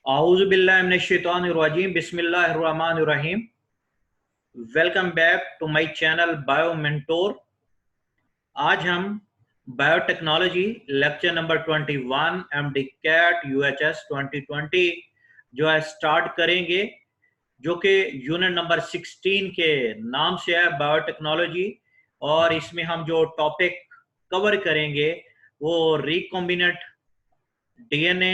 आऊज़ु बिल्लाहि मिनश शैतानिर रजीम बिस्मिल्लाहिर रहमानिर रहीम। Welcome back to my channel Bio Mentor. आज हम biotechnology lecture number 21 MD CAT UHS 2020 जो है स्टार्ट करेंगे, जो कि यूनिट नंबर 16 के नाम से है बायोटेक्नोलॉजी। और इसमें हम जो टॉपिक कवर करेंगे वो रिकॉम्बिनेंट डीएनए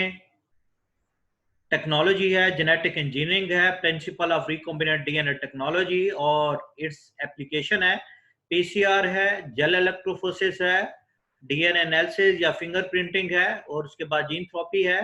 टेक्नोलॉजी है, जेनेटिक इंजीनियरिंग है, principle of recombinant DNA technology और इट्स एप्लीकेशन है, पीसीआर है, जेल इलेक्ट्रोफोरेसिस है, डीएनए एनालिसिस या फिंगरप्रिंटिंग है, और उसके बाद जीन थेरेपी है,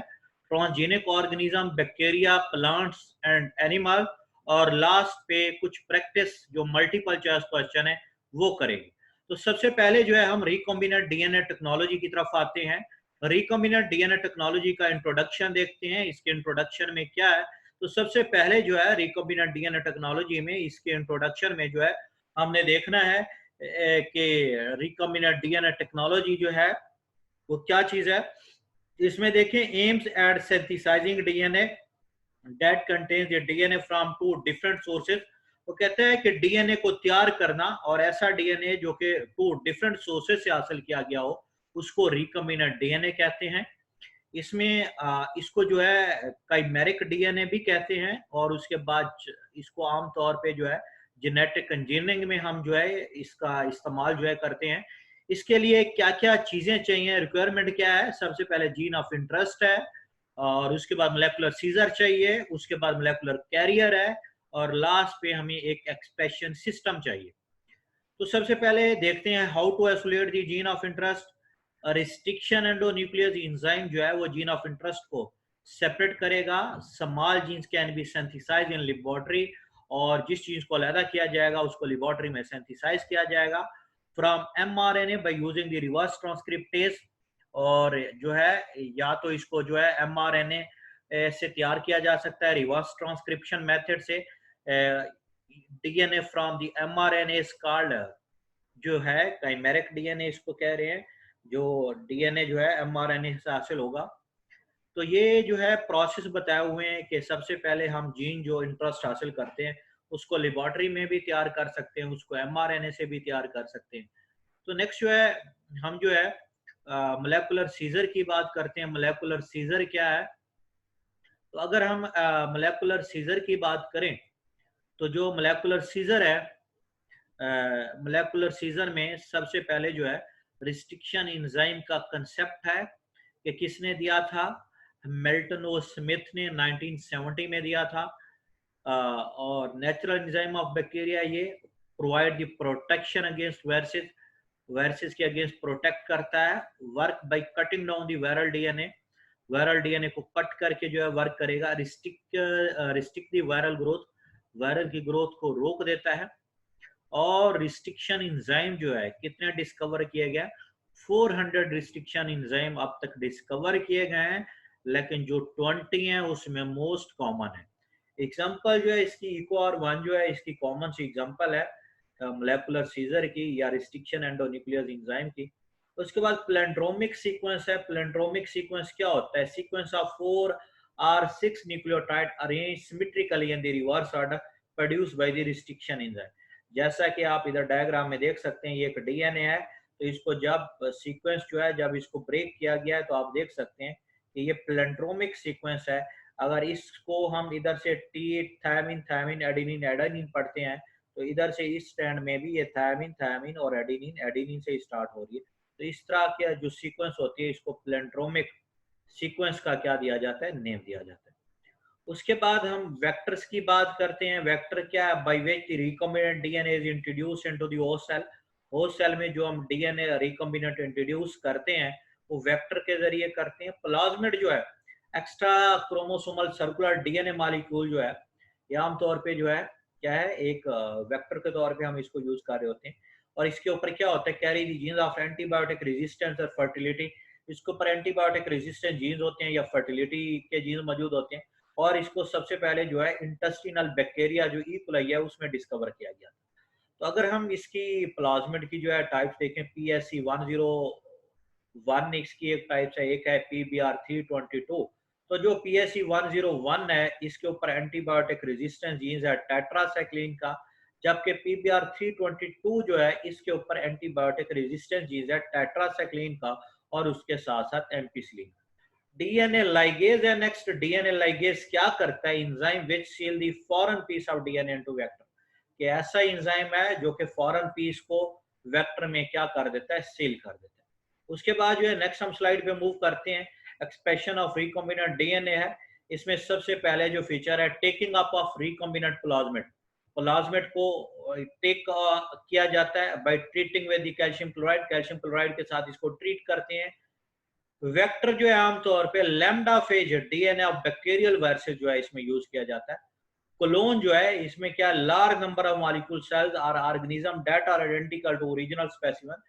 transgenic organism, bacteria, plants and animal, और लास्ट पे कुछ प्रैक्टिस जो मल्टीपल चॉइस क्वेश्चन है वो करेंगे। तो सबसे पहले जो है हम रिकॉम्बिनेंट डीएनए टेक्नोलॉजी की तरफ आते हैं। रिकॉम्बिनेंट डीएनए टेक्नोलॉजी का इंट्रोडक्शन देखते हैं। इसके इंट्रोडक्शन में क्या है, तो सबसे पहले जो है रिकॉम्बिनेंट डीएनए टेक्नोलॉजी में इसके इंट्रोडक्शन में जो है हमने देखना है कि रिकॉम्बिनेंट डीएनए टेक्नोलॉजी जो है वो क्या चीज है। इसमें देखें, aims at synthesising DNA that contains the DNA from two different sources. वो कहता है कि डीएनए को तैयार करना, और ऐसा डीएनए जो कि टू डिफरेंट सोर्सेज से हासिल किया गया हो उसको रिकॉम्बिनेंट डीएनए कहते हैं। इसमें इसको जो है काइमेरिक डीएनए भी कहते हैं, और उसके बाद इसको आमतौर पे जो है जेनेटिक इंजीनियरिंग में हम जो है इसका इस्तेमाल जो है करते हैं। इसके लिए क्या क्या चीजें चाहिए, रिक्वायरमेंट क्या है, सबसे पहले जीन ऑफ इंटरेस्ट है, और उसके बाद मोलेकुलर सीजर चाहिए, उसके बाद मोलेकुलर कैरियर है, और लास्ट पे हमें एक एक्सप्रेशन सिस्टम चाहिए। तो सबसे पहले देखते हैं how to isolate the gene of interest. Restriction endonuclease enzyme जो है वो जीन ऑफ इंटरेस्ट को सेपरेट करेगा। Small genes can be synthesised in laboratory, और जिस चीज को अलग किया जाएगा उसको लेबोरेटरी में सिंथेसाइज किया जाएगा from mRNA by using the reverse transcriptase. और जो है या तो इसको जो है एमआरएनए से तैयार किया जा सकता है रिवर्स ट्रांसक्रिप्शन मेथड से। DNA from the mRNA is called, जो है काइमेरिक डीएनए इसको कह रहे हैं, जो डीएनए जो है एमआरएनए से हासिल होगा। तो ये जो है प्रोसेस बताए हुए हैं कि सबसे पहले हम जीन जो इंटरेस्ट हासिल करते हैं उसको लेबोरेटरी में भी तैयार कर सकते हैं, उसको एमआरएनए से भी तैयार कर सकते हैं। तो नेक्स्ट जो है हम जो है मोलेकुलर सीजर की बात करते हैं। मोलेकुलर सीजर क्या है, तो अगर हम मोलेकुलर सीजर की बात करें तो जो मोलेकुलर सीजर है, मोलेकुलर सीजर में सबसे पहले जो है रिस्ट्रिक्शन एंजाइम का कंसेप्ट है कि किसने दिया था, मेल्टन ओ स्मिथ ने 1970 में दिया था। और नेचुरल एंजाइम ऑफ बैक्टीरिया, ये provide the protection against viruses, viruses के अगेंस्ट प्रोटेक्ट करता है। Work by cutting down the viral DNA, viral DNA को कट करके जो है वर्क करेगा। Restrict the viral growth, viral की ग्रोथ को रोक देता है। और रिस्ट्रिक्शन एंजाइम जो है कितने डिस्कवर किए गए, 400 रिस्ट्रिक्शन एंजाइम अब तक डिस्कवर किए गए हैं, लेकिन जो 20 हैं उसमें मोस्ट कॉमन है। एग्जांपल जो है इसकी इकोआर वन जो है इसकी कॉमन सी एग्जांपल है मोलेकुलर सीजर की या रिस्ट्रिक्शन एंडोन्यूक्लियस एंजाइम की। उसके बाद प्लेंड्रोमिक सीक्वेंस है। प्लेंड्रोमिक सीक्वेंस क्या होता है, sequence of 4 or 6 nucleotide arrange symmetrically in the reverse order produced by the restriction enzyme. जैसा कि आप इधर डायग्राम में देख सकते हैं, ये एक डीएनए है, तो इसको जब सीक्वेंस जो है जब इसको ब्रेक किया गया है तो आप देख सकते हैं कि ये प्लेंड्रोमिक सीक्वेंस है। अगर इसको हम इधर से T thymine thymine adenine adenine पढ़ते हैं, तो इधर से इस स्टैंड में भी ये थायमिन थायमिन और एडेनिन एडेनिन से स्टार्ट हो रही है। तो इस तरह के जो सीक्वेंस होती है इसको प्लेंड्रोमिक सीक्वेंस का क्या दिया जाता है, नेम दिया जाता है। उसके बाद हम वेक्टर्स की बात करते हैं। वेक्टर क्या है, by which the recombinant DNA is introduced into the host cell. Host cell में जो हम डीएनए रिकॉम्बिनेंट इंट्रोड्यूस करते हैं वो वेक्टर के जरिए करते हैं। प्लाज्मिड जो है extra chromosomal circular DNA molecule जो है, ये आमतौर पे जो है क्या है, एक वेक्टर के तौर पे हम इसको यूज कर रहे होते हैं। और इसके ऊपर क्या होता है, carry the jeans of antibiotic resistance और फर्टिलिटी। इसके ऊपर एंटीबायोटिक रेजिस्टेंट जीन्स होते हैं या फर्टिलिटी के जीन्स मौजूद होते हैं। और इसको सबसे पहले जो है इंटेस्टिनल बैक्टीरिया जो ई कोलाई है उसमें डिस्कवर किया गया। तो अगर हम इसकी प्लाज्मिड की जो है टाइप्स देखें, PSC 101 इसकी एक टाइप्स है, एक है PBR 322 तो जो PSE 101 है इसके ऊपर एंटीबायोटिक रेजिस्टेंस जीन्स है टेट्रासाइक्लिन का, जबकि PBR 322 जो है इसके ऊपर एंटीबायोटिक रेजिस्टेंस जीन्स है टेट्रासाइक्लिन का और उसके साथ साथ एम्पिसिलिन। डीएनए लाइगेज है नेक्स्ट। डीएनए लाइगेज क्या करता है? Enzyme which seal the foreign piece of DNA into vector, कि ऐसा एंजाइम है जो कि फॉरेन पीस को वेक्टर में क्या कर देता है? सील कर देता है। उसके बाद जो है नेक्स्ट हम स्लाइड पे मूव करते हैं। एक्सप्रेशन ऑफ रिकॉम्बिनेंट डीएनए है। इसमें सबसे पहले जो फीचर है taking up of recombinant plasmid, plasmid को टेक किया जाता है by treating with calcium chloride, calcium chloride के साथ इसको ट्रीट करते हैं। वेक्टर जो है आमतौर पे lambda phase DNA of bacterial viruses जो है इसमें यूज किया जाता है। क्लोन जो है इसमें क्या large number of molecule cells or organism that are identical to original specimen,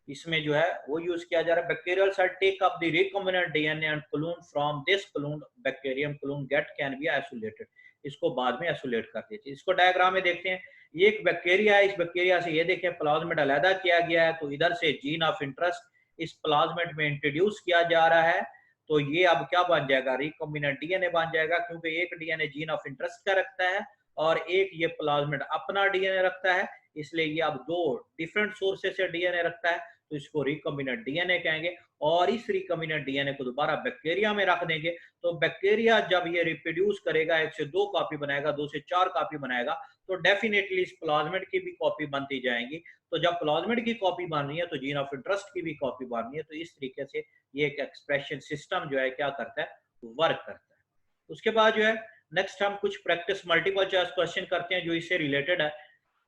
इसमें जो है वो यूज किया जा रहा है। Bacterial cell take up the recombinant DNA and clone from this clone bacterium clone get can be isolated, इसको बाद में आइसोलेट कर देते हैं। इसको डायग्राम में देखते हैं। ये एक बैक्टीरिया है, इस बैक्टीरिया से ये देखें प्लाज्मिड अलग किया गया है, तो इधर से जीन ऑफ इंटरेस्ट इस प्लाज्मिड में इंट्रोड्यूस किया जा रहा है, तो ये अब क्या बन जाएगा? रिकॉम्बिनेंट डीएनए बन जाएगा, क्योंकि एक डीएनए जीन ऑफ इंटरेस्ट का रखता है और एक ये प्लाज्मिड अपना डीएनए रखता है, इसलिए ये अब दो डिफरेंट सोर्सेस से डीएनए रखता है, तो इसको रिकॉम्बिनेंट डीएनए कहेंगे। और इस रिकॉम्बिनेंट डीएनए को दोबारा बैक्टीरिया में रख देंगे, तो बैक्टीरिया जब ये रिप्रोड्यूस करेगा, 1 से 2 कॉपी बनाएगा, 2 से 4 कॉपी बनाएगा, तो डेफिनेटली इस प्लाज्मिड की भी कॉपी बनती जाएंगी। तो जब प्लाज्मिड की कॉपी बन रही है तो जीन ऑफ इंटरेस्ट की भी कॉपी बन रही है, तो इस तरीके से ये एक एक्सप्रेशन सिस्टम जो है क्या करता है? वर्क करता है। उसके बाद जो है नेक्स्ट हम कुछ प्रैक्टिस मल्टीपल चॉइस क्वेश्चन करते हैं जो इससे रिलेटेड है।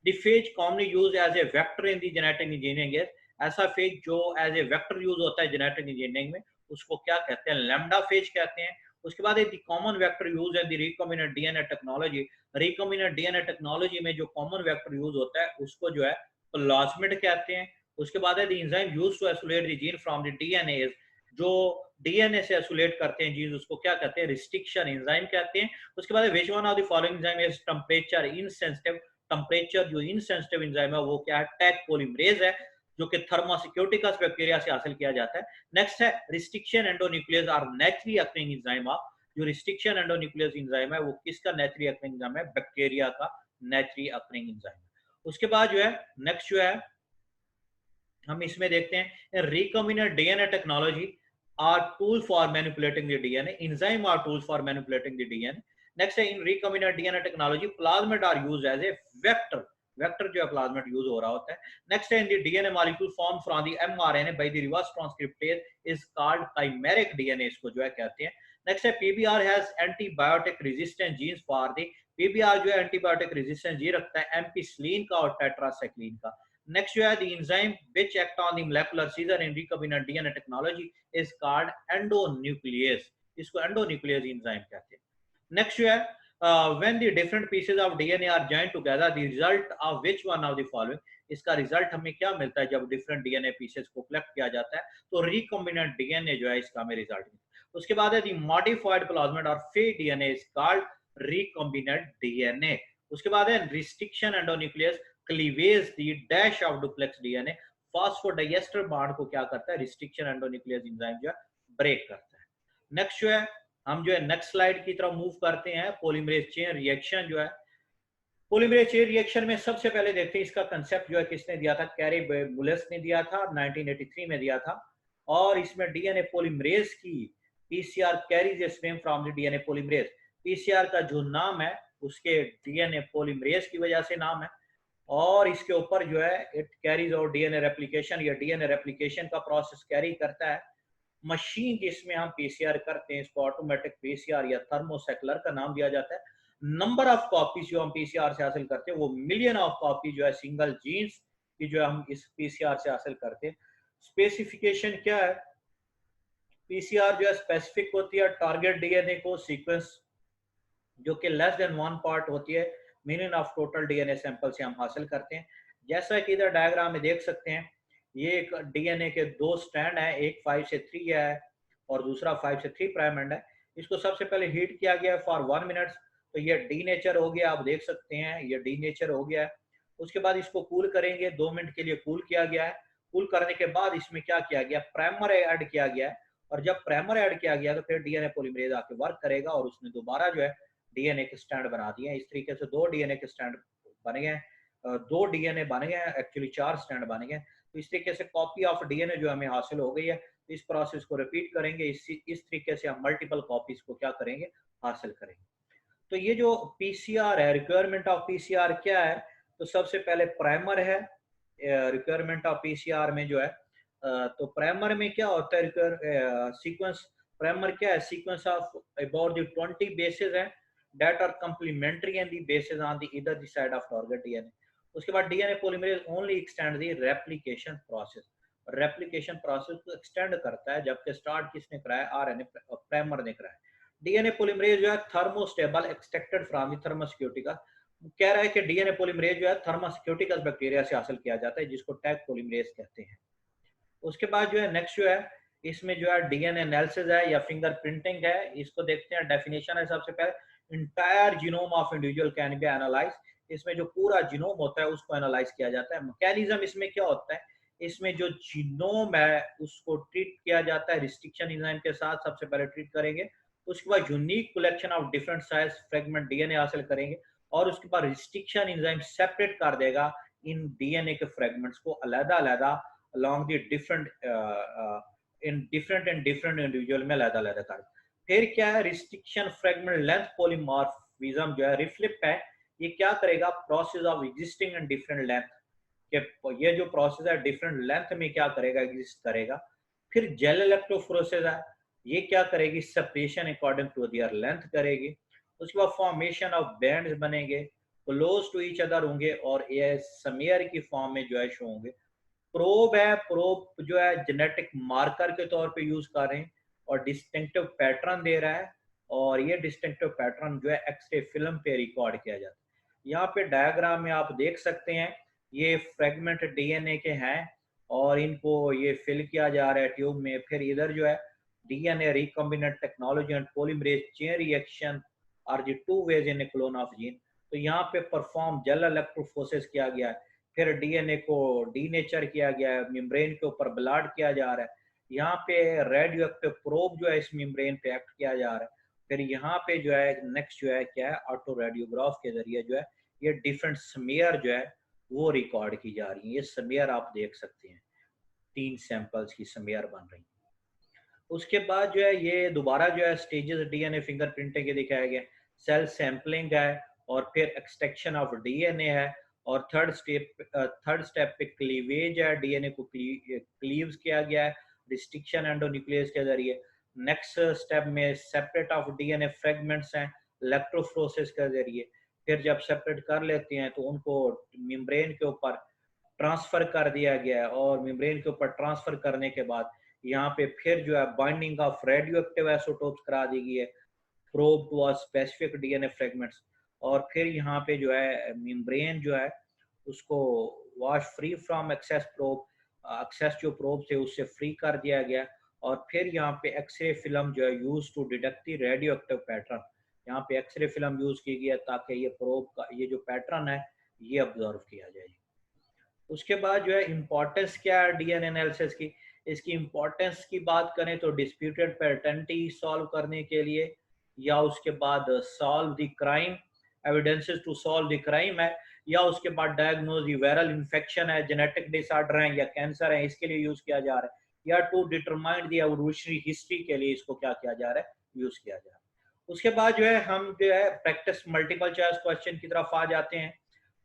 The phage commonly use as a vector in the genetic engineering is, ऐसा फेज जो एज ए वेक्टर यूज होता है जेनेटिक इंजीनियरिंग में, उसको क्या कहते हैं? लैम्डा फेज कहते हैं। उसके बाद the common vector use in the recombinant DNA technology, recombinant DNA technology में जो कॉमन वेक्टर यूज होता है उसको जो है प्लाज्मिड कहते हैं। उसके बाद है the enzyme used to isolate the gene from the DNA, जो डीएनए से आइसोलेट करते हैं जीन, उसको क्या कहते हैं? रिस्ट्रिक्शन एंजाइम कहते हैं। उसके बाद which one of the following enzyme is temperature insensitive, temperature जो इनसेंसिटिव एंजाइम है वो क्या है? टैग पॉलीमरेज है, जो कि थर्मोसिक्योटिकस बैक्टीरिया से हासिल किया जाता है। नेक्स्ट है restriction endonuclease are naturally occurring enzyme of, जो रिस्ट्रिक्शन एंडोन्यूक्लियस एंजाइम है वो किसका नेचुरली अकरिंग एंजाइम है? बैक्टीरिया का नेचुरली अकरिंग एंजाइम। उसके बाद जो है नेक्स्ट जो है हम इसमें देखते हैं recombinant DNA technology are tool for manipulating the DNA, enzyme are tools for manipulating the DNA. Next है in recombinant DNA technology plasmid are used as a vector, vector जो है प्लाज्मिड यूज हो रहा होता है। नेक्स्ट है in the DNA molecule form from the mRNA by the reverse transcriptase is called chimeric DNA, इसको जो है कहते हैं। नेक्स्ट है PBR has antibiotic resistant genes for the, PBR जो है एंटीबायोटिक रेजिस्टेंस जीन रखता है एम्पिसिलिन का और टेट्रासाइक्लिन का। Next you have the enzyme which act on the molecular scissor in recombinant DNA technology is called endonuclease, इसको endonuclease enzyme कहते हैं। Next you have when the different pieces of DNA are joined together, the result of which one of the following, इसका result हमें क्या मिलता है जब different DNA pieces को कलेक्ट किया जाता है? तो रिकॉम्बिनेंट डीएनए जो है इसका हमें रिजल्ट मिलता है। उसके बाद है द मॉडिफाइड प्लाज्मिड और phage DNA is called recombinant DNA. उसके बाद है restriction endonuclease cleavage the dash of duplex DNA, phosphodiester bond को क्या करता है? रिस्ट्रिक्शन एंडोन्यूक्लियस एंजाइम जो है ब्रेक करता है। नेक्स्ट जो है हम जो है नेक्स्ट स्लाइड की तरफ मूव करते हैं। पॉलीमरेज चेन रिएक्शन जो है, पॉलीमरेज चेन रिएक्शन में सबसे पहले देखते हैं इसका कंसेप्ट जो है किसने दिया था? कैरी बुलेस ने दिया था, 1983 में दिया था। और इसमें डीएनए पॉलीमरेज की PCR carries it's name from the DNA polymerase, PCR का जो नाम है उसके डीएनए पॉलीमरेज की वजह से नाम है। और इसके ऊपर जो है इट कैरीज और डीएनए रेप्लिकेशन, या डीएनए रेप्लिकेशन का प्रोसेस कैरी करता है। मशीन जिसमें हम पीसीआर करते हैं इसको ऑटोमेटिक पीसीआर या थर्मोसेक्युलर का नाम दिया जाता है। नंबर ऑफ कॉपीज जो हम पीसीआर से हासिल करते हैं वो मिलियन ऑफ कॉपी जो है सिंगल जीन्स की जो है हम इस पीसीआर से हासिल करते हैं। स्पेसिफिकेशन क्या है? पीसीआर जो है स्पेसिफिक होती है टारगेट डीएनए को सीक्वेंस जो कि लेस देन 1 पार्ट होती है million of total DNA sample से हम हासिल करते हैं। जैसा कि इधर डायग्राम में देख सकते हैं, ये एक डीएनए के 2 स्ट्रैंड है, एक 5 से 3 है और दूसरा 5 से 3 प्राइम एंड है। इसको सबसे पहले हीट किया गया फॉर 1 मिनट, तो ये डीनेचर हो गया, आप देख सकते हैं ये डीनेचर हो गया है। उसके बाद इसको कूल करेंगे, 2 मिनट के लिए कूल किया गया है। कूल करने के बाद इसमें क्या किया गया? प्राइमर ऐड किया गया है और जब प्राइमर ऐड किया गया तो फिर डीएनए पॉलीमरेज आके वर्क करेगा और उसने दोबारा जो है डीएनए के स्टैंड बना दिए हैं। इस तरीके से 2 डीएनए के स्टैंड बन गए हैं, 2 डीएनए बन गए हैं, एक्चुअली 4 स्टैंड बन गए हैं। तो इस तरीके से कॉपी ऑफ डीएनए जो हमें हासिल हो गई है। इस प्रोसेस को रिपीट करेंगे, इस तरीके से हम मल्टीपल कॉपीज को क्या करेंगे, हासिल करेंगे। तो ये जो पीसीआर है, रिक्वायरमेंट ऑफ पीसीआर क्या है? तो सबसे पहले प्राइमर है रिक्वायरमेंट ऑफ पीसीआर में जो है। तो प्राइमर में क्या होता है? सीक्वेंस प्राइमर क्या है? Sequence of about the 20 bases है that are complementary and the bases on the either the side of target DNA. उसके बाद DNA polymerase only extend the replication process, replication process को एक्सटेंड करता है, जबकि start किसने कराया? आरएनए प्राइमर ने कराया। डीएनए पॉलीमरेज जो है थर्मोस्टेबल एक्सट्रैक्टेड फ्रॉम द थर्मोसिक्योरिटी का कह रहा है कि डीएनए पॉलीमरेज जो है थर्मोसिक्योरिटिकस बैक्टीरिया से हासिल किया जाता है, जिसको टैग पॉलीमरेज कहते हैं। उसके बाद जो है नेक्स्ट जो है इसमें जो है डीएनए एनालिसिस है या फिंगर प्रिंटिंग है। इसको देखते हैं, डेफिनेशन है सबसे पहले, entire genome of individual can be analyse. इसमें जो पूरा जीनोम होता है उसको एनालाइज किया जाता है। मैकेनिज्म इसमें क्या होता है? इसमें जो जीनोम है उसको ट्रीट किया जाता है रिस्ट्रिक्शन एंजाइम के साथ, सबसे पहले ट्रीट करेंगे। उसके बाद unique collection of different size fragment DNA हासिल करेंगे और उसके बाद रिस्ट्रिक्शन एंजाइम सेपरेट कर देगा इन डीएनए के फ्रेगमेंट्स को अलग-अलग along the different in different and different individual में अलग-अलग कर। फिर क्या है? रिस्ट्रिक्शन फ्रेगमेंट लेंथ पॉलीमॉर्फिज्म जो है रिफ्लिप है, ये क्या करेगा? Process of existing and different length के, ये जो प्रोसेस है डिफरेंट लेंथ में क्या करेगा? एग्जिस्ट करेगा। फिर जेल इलेक्ट्रोफोरेसिस है, ये क्या करेगी? Separation according to their length करेगी। उसके बाद फॉर्मेशन ऑफ बैंड्स बनेंगे, क्लोज टू ईच अदर होंगे और ये समीयर की फॉर्म में जो है शो होंगे। प्रोब है, प्रोब जो है जेनेटिक मार्कर के तौर पे यूज कर रहे हैं और डिस्टिंक्टिव पैटर्न दे रहा है, और ये डिस्टिंक्टिव पैटर्न जो है एक्सरे फिल्म पे रिकॉर्ड किया जाता है। यहाँ पे डायग्राम में आप देख सकते हैं, ये फ्रेगमेंट डीएनए के हैं और इनको ये फिल किया जा रहा है ट्यूब में। फिर इधर जो है DNA recombinant technology and polymerase chain reaction are the two ways in a clone of gene. तो यहाँ पे परफॉर्म जेल इलेक्ट्रोफोरेसिस किया गया है। फिर डीएनए को डीनेचर किया गया है, मेम्ब्रेन के ऊपर ब्लाड किया जा रहा है। यहाँ पे रेडियो एक्टिव प्रोब जो है इस मेम्ब्रेन पे एक्ट किया जा रहा है। फिर यहाँ पे जो है नेक्स्ट जो है क्या है? ऑटो रेडियोग्राफ के जरिए जो है ये डिफरेंट स्मीयर जो है वो रिकॉर्ड की जा रही है। ये स्मीयर आप देख सकते हैं, 3 सैंपल्स की स्मीयर बन रही है। उसके बाद जो है ये दोबारा जो है स्टेजेस डीएनए फिंगरप्रिंटिंग के दिखाया गया, सेल सैंपलिंग है और फिर एक्सट्रैक्शन ऑफ डीएनए है और थर्ड स्टेप पे क्लीवेज है, डीएनए को क्लीव्स किया गया है रिस्ट्रिक्शन एंडोन्यूक्लियस के जरिए। नेक्स्ट स्टेप में सेपरेट ऑफ डीएनए फ्रेगमेंट्स हैं इलेक्ट्रोफोरेसिस के जरिए। फिर जब सेपरेट कर लेते हैं तो उनको मेम्ब्रेन के ऊपर ट्रांसफर कर दिया गया है और मेम्ब्रेन के ऊपर ट्रांसफर करने के बाद यहाँ पे फिर जो है binding of radioactive isotopes करा दी गई है, probe to specific DNA fragments. और फिर यहाँ पे जो है मेम्ब्रेन जो है उसको wash free from excess probe, excess जो प्रोब थे उससे फ्री कर दिया गया। और फिर यहाँ पे एक्सरे फिल्म जो है use to detect the radioactive pattern, यहाँ पे एक्सरे फिल्म यूज की गई है ताकि ये प्रोब का ये जो पैटर्न है ये ऑब्जर्व किया जाए। उसके बाद जो है इम्पोर्टेंस क्या है डीएनए एनालिसिस की? इसकी इम्पोर्टेंस की बात करें तो डिस्प्यूटेड पैटर्निटी सॉल्व करने के लिए, या उसके बाद solve the crime, evidences to solve the crime है, या उसके बाद डायग्नोज द वायरल इन्फेक्शन है, जेनेटिक डिसऑर्डर है या कैंसर है, इसके लिए यूज किया जा रहा है, या to determine the evolutionary history के लिए इसको क्या किया जा रहा है? यूज किया जा रहा है। उसके बाद जो है हम जो है प्रैक्टिस मल्टीपल चॉइस क्वेश्चन की तरफ आ जाते हैं।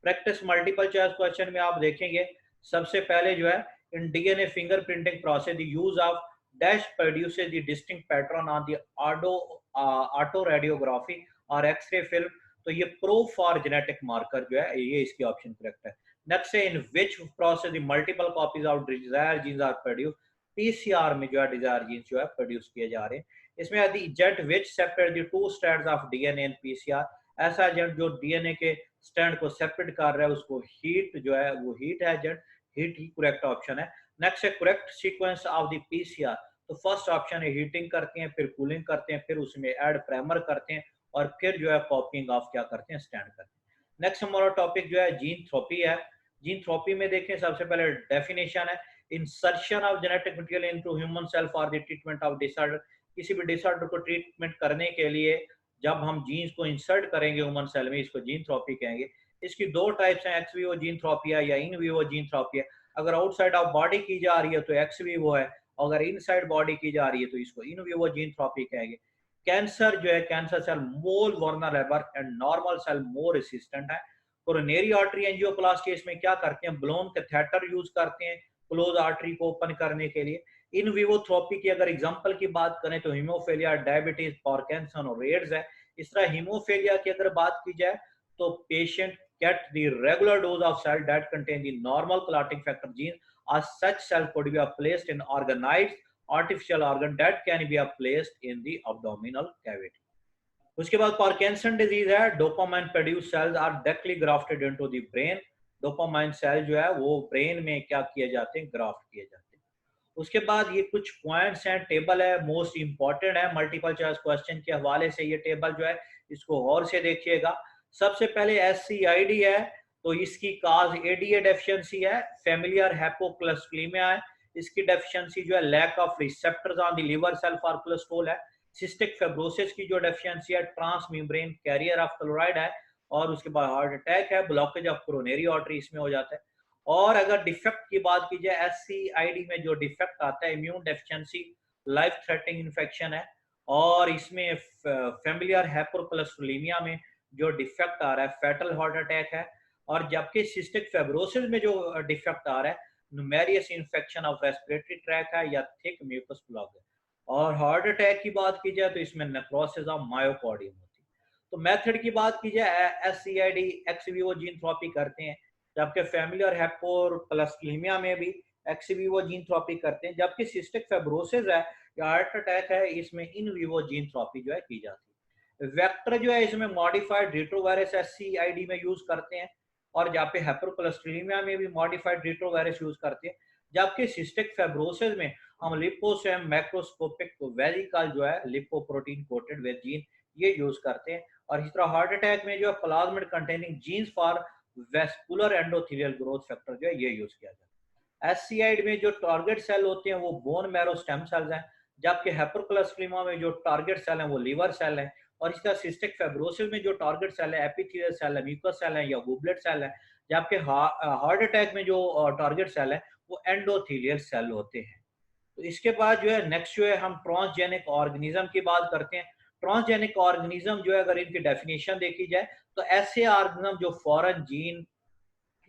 प्रैक्टिस मल्टीपल चॉइस क्वेश्चन में आप देखेंगे सबसे पहले जो है in DNA fingerprinting process the use of dash produces the distinct pattern on the auto radiography और एक्सरे फिल्म। तो ये प्रूफ फॉर जेनेटिक मार्कर जो है ये इसकी ऑप्शन करेक्ट है। नेक्स्ट है in which process the multiple copies of desire genes are produce. PCR में जो है डिजायर जीन्स जो है प्रोड्यूस किए जा रहे हैं। इसमें यदि agent which separate the two strands of DNA in PCR, ऐसा एजेंट जो डीएनए के स्टैंड को सेपरेट कर रहा है उसको हीट जो है वो हीट एजेंट, हीट ही करेक्ट ऑप्शन है। नेक्स्ट है correct sequence of the PCR. तो फर्स्ट ऑप्शन है हीटिंग करते हैं, फिर कूलिंग करते हैं, फिर उसमें ऐड प्राइमर करते हैं और फिर जो है कॉपिंग ऑफ क्या करते हैं? स्टैंड करते हैं। नेक्स्ट हमारा टॉपिक जो है जीन थ्रोपी है। जीन थ्रोपी में देखें सबसे पहले डेफिनेशन है insertion of genetic material into human cell for the treatment of disorder, किसी भी डिसऑर्डर को ट्रीटमेंट करने के लिए जब हम जीन्स को इंसर्ट करेंगे ह्यूमन सेल में, इसको जीन थेरेपी कहेंगे। इसकी दो टाइप्स हैं, एक्स वीवो जीन थेरेपी है या इन वीवो जीन थेरेपी है। अगर आउटसाइड ऑफ बॉडी की जा रही है तो एक्स वीवो है, अगर इनसाइड बॉडी की जा रही है तो इसको इन वीवो जीन थेरेपी कहेंगे। कैंसर जो है, cancer cell more vulnerable and normal cell more resistant है। कोरोनरी आर्टरी एंजियोप्लास्टी, इसमें क्या करते हैं, ब्लोन कैथेटर यूज करते हैं क्लोज आर्टरी को ओपन करने के लिए। इन विवो थेरेपी की अगर एग्जांपल की बात करें तो हीमोफीलिया, डायबिटीज, पार्किंसन और एड्स है। इस तरह हीमोफीलिया की अगर बात की जाए तो patient get the regular dose of cell that contain the normal clotting factor gene, as such cell could be placed in organized artificial organ that can be placed in the abdominal cavity. उसके बाद Parkinson disease है, dopamine produce cells are directly grafted into the brain. Dopamine cell जो है वो brain में क्या किए जाते हैं, ग्राफ्ट किए जाते हैं। उसके बाद ये कुछ पॉइंट्स हैं, टेबल है, मोस्ट इंपॉर्टेंट है मल्टीपल चॉइस क्वेश्चन के हवाले से। ये टेबल जो है इसको गौर से देखिएगा। सबसे पहले SCID है तो इसकी काज ADA डेफिशिएंसी है, फैमिलियर हाइपोक्लैस्ट्रीमिया है, इसकी डेफिशिएंसी जो है lack of receptors on the liver cell for cholesterol है। सिस्टिक फाइब्रोसिस की जो डेफिशिएंसी है transmembrane carrier of chloride है। और उसके बाद हार्ट अटैक है, ब्लॉकेज ऑफ कोरोनरी आर्टरी इसमें हो जाता है। और अगर डिफेक्ट की बात की जाए, SCID में जो डिफेक्ट आता है immune deficiency, life threatening infection है। और इसमें फैमिलियर हाइपोक्लैस्ट्रीमिया में जो डिफेक्ट आ रहा है फैटल हार्ट अटैक है। और जबकि सिस्टिक फाइब्रोसिस में जो डिफेक्ट आ रहा है numerous infection of respiratory tract है या थिक म्यूकस ब्लॉक है। और हार्ट अटैक की बात की जाए तो इसमें नेक्रोसिस ऑफ मायोकार्डियम होती है। तो मेथड की बात की जाए, SCID x Vivo gene therapy करते हैं, जबकि फैमिलियर हाइपोक्लैस्ट्रीमिया में भी एक्स वीवो जीन थेरेपी करते हैं। जबकि सिस्टिक फाइब्रोसिस है या हार्ट अटैक है, इसमें इन वीवो जीन थेरेपी जो है की जाती है। वेक्टर जो है इसमें मॉडिफाइड रेट्रोवायरस SCID में यूज करते हैं, और जहाँ पे हाइपोक्लैस्ट्रीमिया में भी मॉडिफाइड रेट्रोवायरस यूज करते हैं। जबकि सिस्टिक फाइब्रोसिस में हम लिपोसोम मैक्रोस्कोपिक वेसिकल जो है लिपोप्रोटीन कोटेड वेज जीन ये यूज करते हैं। और इस तरह हार्ट अटैक में जो है plasmid containing genes for vascular endothelial growth factor जो है ये यूज किया जाता है। SCID में जो टारगेट सेल होते हैं वो बोन मैरो स्टेम सेल्स हैं, जबकि हाइपोक्लैस्ट्रीमिया में जो टारगेट सेल हैं वो लीवर सेल हैं। और इस तरह सिस्टिक फाइब्रोसिस में जो टारगेट सेल है एपिथेलियल सेल है, म्यूकस सेल है या गुबलेट सेल है। जबकि हार्ट अटैक में जो टारगेट सेल है वो एंडोथेलियल सेल होते हैं। तो इसके बाद जो है नेक्स्ट जो है हम ट्रांसजेनिक ऑर्गेनिज्म की बात करते हैं। ट्रांसजेनिक ऑर्गेनिज्म जो है अगर इनकी डेफिनेशन देखी जाए तो ऐसे ऑर्गेनिज्म जो फॉरेन जीन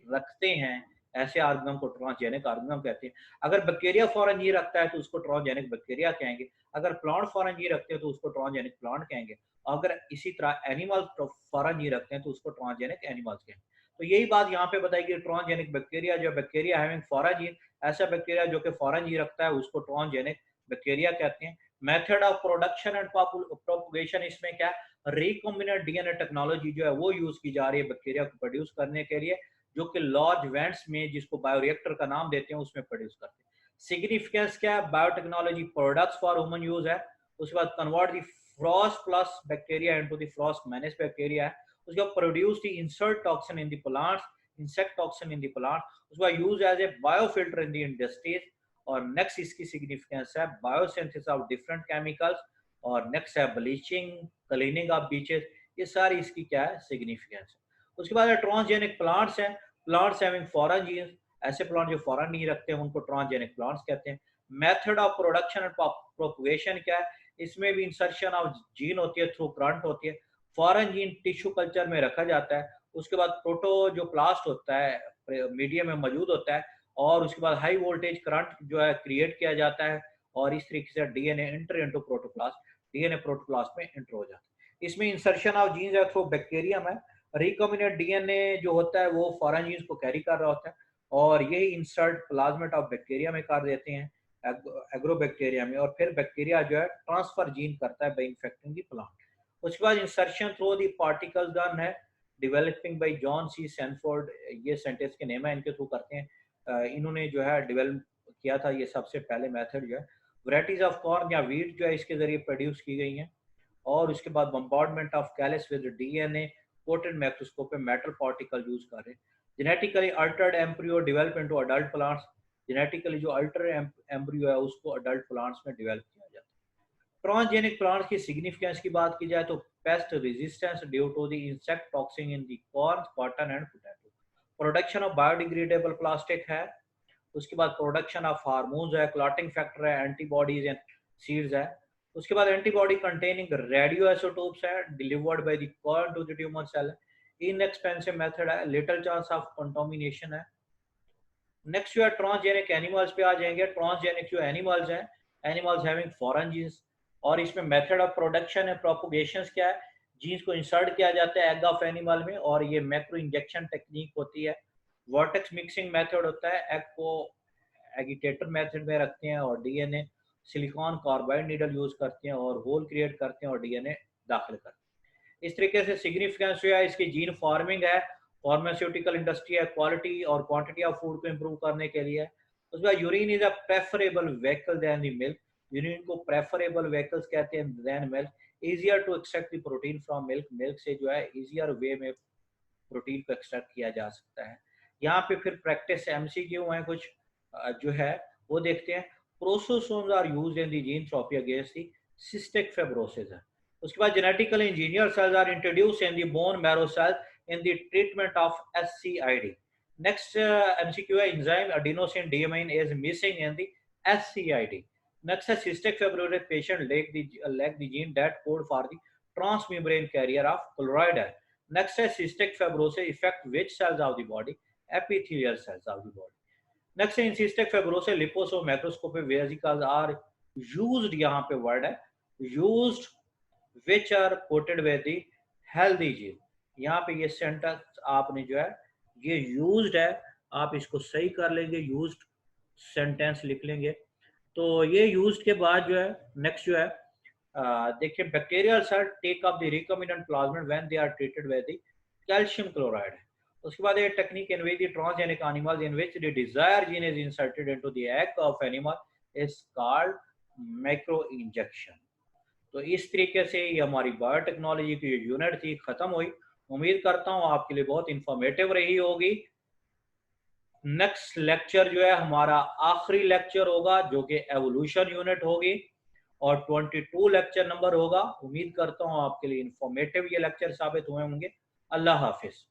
रखते हैं, ऐसे ऑर्गेनिज्म को ट्रांसजेनिक ऑर्गेनिज्म कहते हैं। अगर बैक्टीरिया फॉरेन जीन रखता है तो उसको ट्रांसजेनिक बैक्टीरिया कहेंगे। अगर प्लांट फॉरेन जीन रखते हैं तो उसको ट्रांसजेनिक प्लांट कहेंगे। अगर इसी तरह एनिमल फॉरेन जीन रखते हैं तो उसको ट्रांसजेनिक एनिमल्स कहेंगे। तो यही बात यहाँ पे बताई कि ट्रांसजेनिक बैक्टीरिया जो बैक्टीरिया हैविंग फॉरेन जीन, ऐसा बैक्टीरिया जो कि फॉरेन जीन रखता है उसको ट्रांसजेनिक बैक्टीरिया कहते हैं। Method of production and propagation इसमें क्या, रिकॉम्बिनेंट DNA टेक्नोलॉजी जो है वो यूज की जा रही है बैक्टीरिया को प्रोड्यूस करने के लिए, जो कि लार्ज वेंट्स में जिसको बायोरिएक्टर का नाम देते हैं उसमें प्रोड्यूस करते हैं। सिग्निफिकेंस क्या है, biotechnology products for human use है। उसके बाद convert the frost plus bacteria into the frost manage bacteria है। उसके बाद produce the insert toxin in the plants, insect toxin in the plant. उसके बाद use as a biofilter in the industries. और next इसकी सिग्निफिकेंस है biosynthesis of different chemicals. और next है ब्लीचिंग, क्लीनिंग ऑफ बीचेस। ये सारी इसकी क्या है, सिग्निफिकेंस है। उसके बाद ट्रांसजेनिक प्लांट्स हैं, प्लांट्स हैविंग फॉरेन जीन्स, ऐसे प्लांट जो फॉरेन नहीं रखते हैं उनको ट्रांसजेनिक प्लांट्स कहते हैं। Method of production and propagation क्या है, इसमें भी इंसर्शन ऑफ जीन होती है थ्रू करंट होती है। फॉरेन जीन टिश्यू कल्चर में रखा जाता है। उसके बाद प्रोटो जो प्लास्ट होता है मीडियम में मौजूद होता है। और उसके बाद हाई वोल्टेज करंट जो है क्रिएट किया जाता है। और इस तरीके से DNA inter into protoplast, DNA protoplast में इंटर हो जाता है। इसमें इंसर्शन ऑफ जीन्स है थ्रू बैक्टीरियम है। रिकॉम्बिनेंट डीएनए जो होता है वो फॉरेन जीन्स को कैरी कर रहा होता है, और यही इंसर्ट प्लाज्मेट ऑफ बैक्टीरिया में कर देते हैं, एग्रोबैक्टीरिया में। और फिर बैक्टीरिया जो है ट्रांसफर जीन करता है बाय इन्फेक्टिंग द प्लांट। उसके बाद insertion through the particle gun है, developing by John C Sanford, ये सेंटेंस के नेम है, इनके थ्रू करते हैं। इन्होंने जो है डेवलप किया था ये सबसे पहले मेथड जो है। वैरायटीज ऑफ कॉर्न या वीट जो है इसके जरिए प्रोड्यूस की गई हैं। और उसके बाद bombardment of callus with DNA coated microscope में मेटल पार्टिकल यूज कर रहे हैं। Genetically Altered embryo develop into adult plants, genetically जो अल्टर एम्ब्रियो है उसको अडल्ट प्लांट्स में डेवलप किया जाता है। ट्रांसजेनिक प्लांट्स की सिग्निफिकेंस की बात की जाए तो pest resistance due to the insect toxin in the corn, cotton and potato. Production of biodegradable plastic है। उसके बाद प्रोडक्शन ऑफ हार्मोन्स है, क्लॉटिंग फैक्टर है, एंटीबॉडीज एंड सीड्स है। उसके बाद एंटीबॉडी कंटेनिंग रेडियो आइसोटोप्स है, delivered by the corn to the tumour cell. Inexpensive method है, लिटिल चांस ऑफ कंटामिनेशन है। नेक्स्ट जो है ट्रांसजेनिक एनिमल्स पे आ जाएंगे। ट्रांसजेनिक जो एनिमल्स हैं, एनिमल्स हैविंग फॉरेन जीन्स, और इसमें मेथड ऑफ प्रोडक्शन है, प्रोपोगेशन क्या है, जीन्स को इंसर्ट किया जाता है एग ऑफ एनिमल में, और ये मैक्रो इंजेक्शन टेक्निक होती है। वर्टेक्स मिक्सिंग मेथड होता है, एग को एगिटेटर मेथड में रखते हैं और DNA silicon carbide needle use करते हैं और होल क्रिएट करते हैं और डीएनए दाखिल करते हैं। इस तरीके से सिग्निफिकेंस जो है इसकी जीन फार्मिंग है, फार्मास्यूटिकल इंडस्ट्री है, क्वालिटी और क्वांटिटी ऑफ फूड को इम्प्रूव करने के लिए। उसके बाद urine is a preferable vehicle than the milk. Urine को प्रेफरेबल व्हीकल्स कहते हैं than milk. Easier to extract the protein from milk. Milk से जो है इजियर वे में प्रोटीन को एक्सट्रैक्ट किया जा सकता है। यहाँ पे फिर प्रैक्टिस एमसीक्यू हैं कुछ जो है वो देखते हैं। Prososomes are used in the gene therapy against the cystic fibrosis है। उसके बाद genetically engineer cells are introduced in the bone marrow cell in the treatment of SCID. Next MCQ है enzyme adenosine deamine is missing in the SCID. Next है cystic fibrosis patient lack the gene that code for the transmembrane carrier of chloride है. Next है cystic fibrosis affect which cells of the body? Epithelial cells of the body. Next है in cystic fibrosis liposome macroscopic vesicles are used, यहाँ पे word है used which are coated with the healthy gene। यहाँ पे ये sentence आपने जो है ये यूज्ड है, आप इसको सही कर लेंगे, यूज्ड सेंटेंस लिख लेंगे। तो ये यूज्ड के बाद जो है नेक्स्ट जो है देखिए bacterial cell take up the recombinant plasmid when they are treated with the calcium chloride. उसके बाद ये technique in which the transgenic animals in which the desire gene is inserted into the egg of animal is called microinjection. तो इस तरीके से ये हमारी biotechnology की यूनिट थी खत्म हुई। उम्मीद करता हूँ आपके लिए बहुत इंफॉर्मेटिव रही होगी। नेक्स्ट लेक्चर जो है हमारा आखिरी लेक्चर होगा जो कि एवोल्यूशन यूनिट होगी और 22 लेक्चर नंबर होगा। उम्मीद करता हूँ आपके लिए इंफॉर्मेटिव ये लेक्चर साबित हुए होंगे। अल्लाह हाफिज।